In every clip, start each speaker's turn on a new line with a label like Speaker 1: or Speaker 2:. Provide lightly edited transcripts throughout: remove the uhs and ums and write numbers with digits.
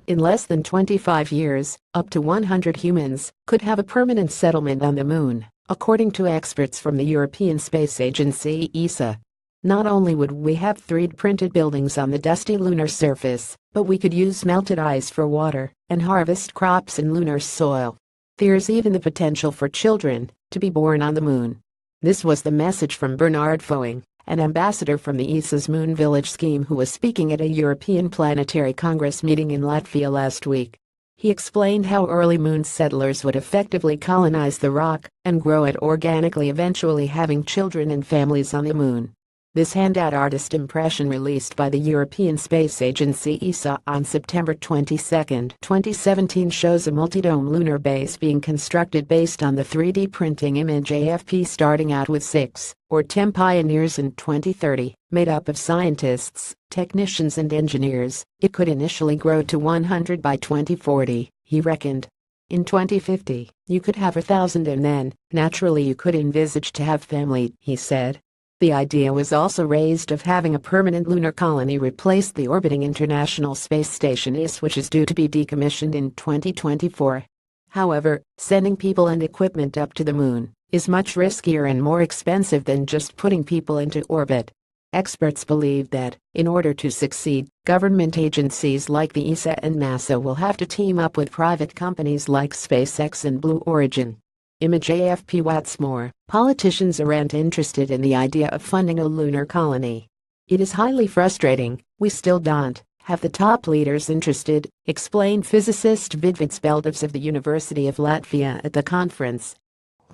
Speaker 1: In less than 25 years, up to 100 humans could have a permanent settlement on the moon, according to experts from the European Space Agency (ESA). Not only would we have 3D-printed buildings on the dusty lunar surface, but we could use melted ice for water and harvest crops in lunar soil. There's even the potential for children to be born on the moon. This was the message from Bernard Foing, an ambassador from the ESA's Moon Village scheme who was speaking at a European Planetary Congress meeting in Latvia last week. He explained how early moon settlers would effectively colonize the rock and grow it organically, eventually having children and families on the moon. This handout artist impression released by the European Space Agency (ESA) on September 22, 2017 shows a multi-dome lunar base being constructed based on the 3D printing image AFP, starting out with 6 or 10 pioneers in 2030, made up of scientists, technicians and engineers. It could initially grow to 100 by 2040, he reckoned. In 2050, you could have 1,000 and then, naturally you could envisage to have family, he said. The idea was also raised of having a permanent lunar colony replace the orbiting International Space Station ISS, which is due to be decommissioned in 2024. However, sending people and equipment up to the moon is much riskier and more expensive than just putting people into orbit. Experts believe that, in order to succeed, government agencies like the ESA and NASA will have to team up with private companies like SpaceX and Blue Origin. Image AFP. What's more, politicians aren't interested in the idea of funding a lunar colony. It is highly frustrating, we still don't have the top leaders interested, explained physicist Vidvyds Beldovs of the University of Latvia at the conference.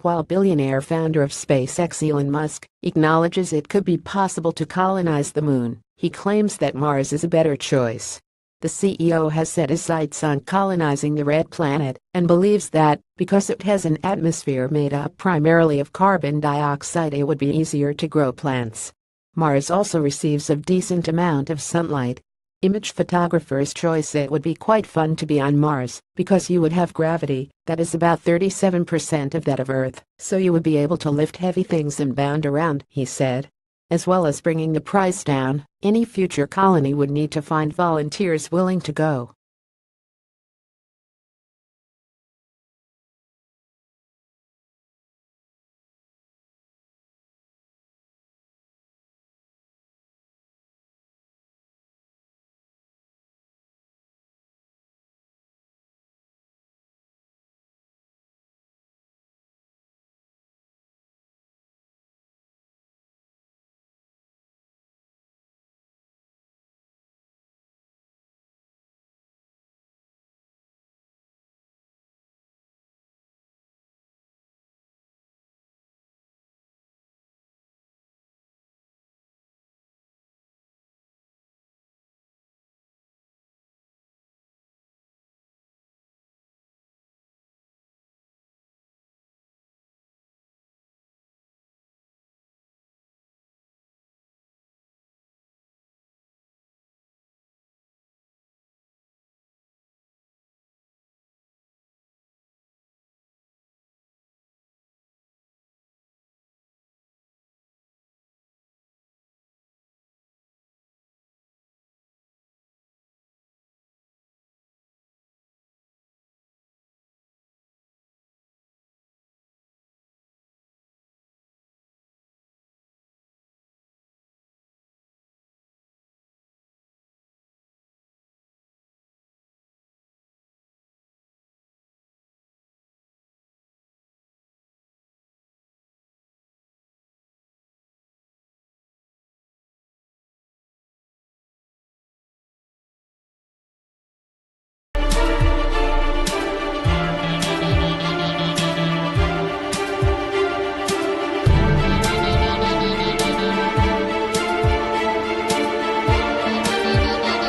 Speaker 1: While billionaire founder of SpaceX Elon Musk acknowledges it could be possible to colonize the moon, he claims that Mars is a better choice. The CEO has set his sights on colonizing the red planet and believes that, because it has an atmosphere made up primarily of carbon dioxide, it would be easier to grow plants. Mars also receives a decent amount of sunlight. Image photographer's choice. It would be quite fun to be on Mars, because you would have gravity that is about 37% of that of Earth, so you would be able to lift heavy things and bound around, he said. As well as bringing the price down, any future colony would need to find volunteers willing to go.